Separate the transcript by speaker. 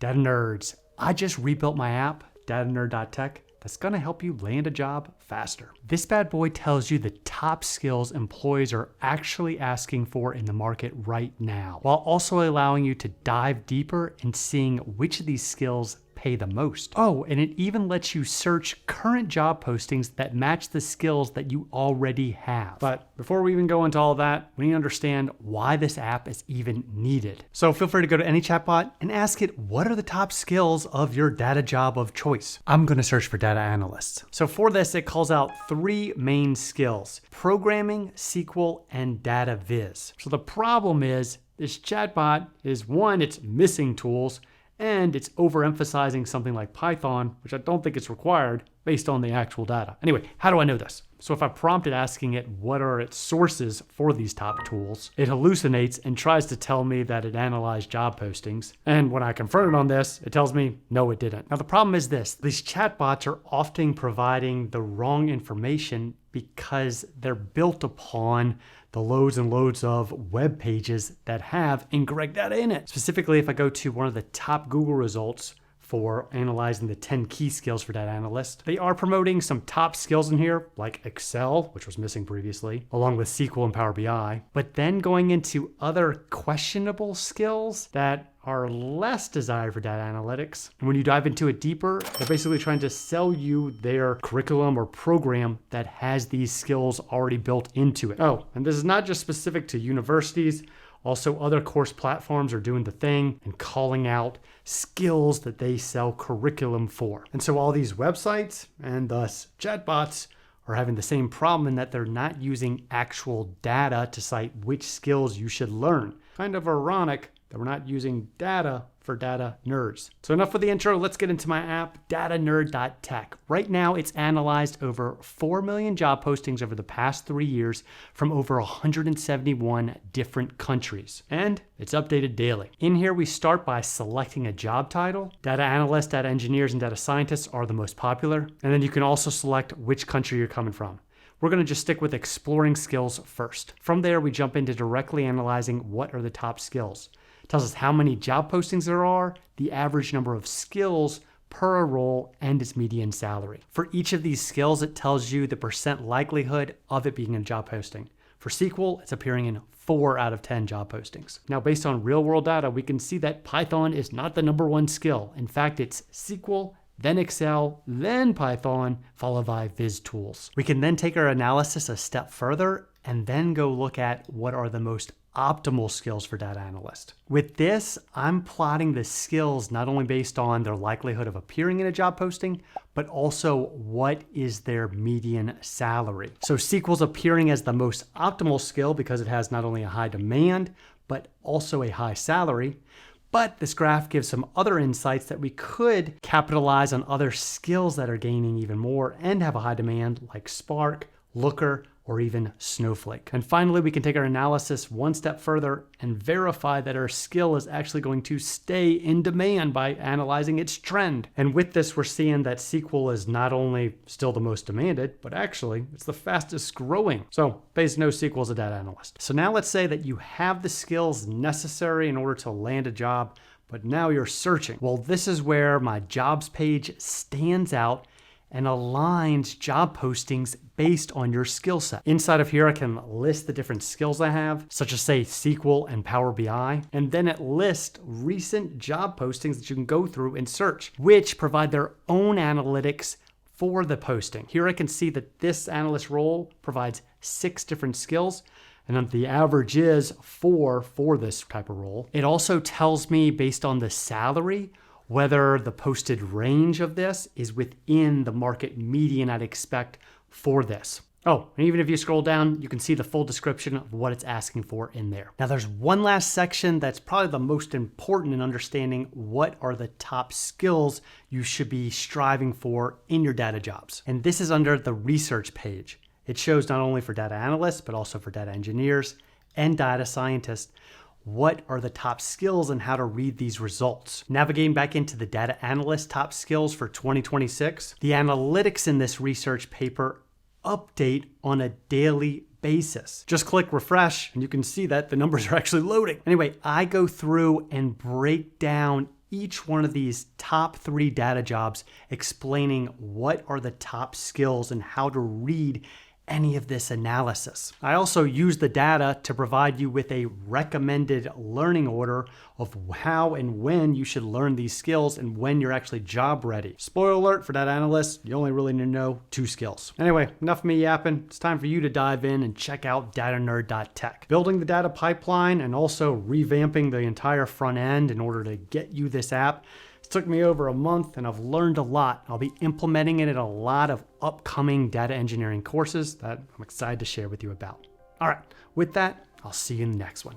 Speaker 1: Data nerds, I just rebuilt my app, DataNerd.tech, that's gonna help you land a job faster. This bad boy tells you the top skills employees are actually asking for in the market right now, while also allowing you to dive deeper and seeing which of these skills pay the most. Oh, and it even lets you search current job postings that match the skills that you already have. But before we even go into all that, we need to understand why this app is even needed. So feel free to go to any chatbot and ask it, what are the top skills of your data job of choice? I'm gonna search for data analysts. So for this, it calls out 3 main skills: programming, SQL, and data viz. So the problem is, this chatbot is, one, it's missing tools, and it's overemphasizing something like Python, which I don't think is required based on the actual data. Anyway, how do I know this? So if I prompt it asking it what are its sources for these top tools, it hallucinates and tries to tell me that it analyzed job postings. And when I confront it on this, it tells me, no, it didn't. Now the problem is this: these chatbots are often providing the wrong information because they're built upon the loads and loads of web pages that have incorrect data in it. Specifically, if I go to one of the top Google results for analyzing the 10 key skills for data analysts, they are promoting some top skills in here, like Excel, which was missing previously, along with SQL and Power BI, but then going into other questionable skills that are less desired for data analytics. And when you dive into it deeper, they're basically trying to sell you their curriculum or program that has these skills already built into it. Oh, and this is not just specific to universities. Also, other course platforms are doing the thing and calling out skills that they sell curriculum for. And so all these websites and thus chatbots are having the same problem in that they're not using actual data to cite which skills you should learn. Kind of ironic that we're not using data for data nerds. So enough with the intro, let's get into my app, DataNerd.tech. Right now, it's analyzed over 4 million job postings over the past 3 years from over 171 different countries. And it's updated daily. In here, we start by selecting a job title. Data analysts, data engineers, and data scientists are the most popular. And then you can also select which country you're coming from. We're gonna just stick with exploring skills first. From there, we jump into directly analyzing what are the top skills. Tells us how many job postings there are, the average number of skills per role, and its median salary. For each of these skills, it tells you the % likelihood of it being in a job posting. For SQL, it's appearing in 4 out of 10 job postings. Now, based on real world data, we can see that Python is not the #1 skill. In fact, it's SQL, then Excel, then Python, followed by Viz tools. We can then take our analysis a step further and then go look at what are the most optimal skills for data analyst. With this, I'm plotting the skills not only based on their likelihood of appearing in a job posting, but also what is their median salary. So SQL's appearing as the most optimal skill because it has not only a high demand, but also a high salary. But this graph gives some other insights that we could capitalize on other skills that are gaining even more and have a high demand, like Spark, Looker, or even Snowflake. And finally, we can take our analysis one step further and verify that our skill is actually going to stay in demand by analyzing its trend. And with this, we're seeing that SQL is not only still the most demanded, but actually it's the fastest growing. So base no SQL as a data analyst. So now let's say that you have the skills necessary in order to land a job, but now you're searching. Well, this is where my jobs page stands out and aligns job postings based on your skill set. Inside of here, I can list the different skills I have, such as say SQL and Power BI, and then it lists recent job postings that you can go through and search, which provide their own analytics for the posting. Here I can see that this analyst role provides 6 different skills, and the average is 4 for this type of role. It also tells me based on the salary, whether the posted range of this is within the market median I'd expect for this. Oh, and even if you scroll down, you can see the full description of what it's asking for in there. Now there's one last section that's probably the most important in understanding what are the top skills you should be striving for in your data jobs. And this is under the research page. It shows not only for data analysts, but also for data engineers and data scientists, what are the top skills and how to read these results. Navigating back into the data analyst top skills for 2026, the analytics in this research paper update on a daily basis. Just click refresh and you can see that the numbers are actually loading. Anyway, I go through and break down each one of these top 3 data jobs, explaining what are the top skills and how to read any of this analysis. I also use the data to provide you with a recommended learning order of how and when you should learn these skills and when you're actually job ready. Spoiler alert for data analysts, you only really need to know 2 skills. Anyway, enough of me yapping. It's time for you to dive in and check out DataNerd.tech. Building the data pipeline and also revamping the entire front end in order to get you this app. It took me over a month and I've learned a lot. I'll be implementing it in a lot of upcoming data engineering courses that I'm excited to share with you about. All right, with that, I'll see you in the next one.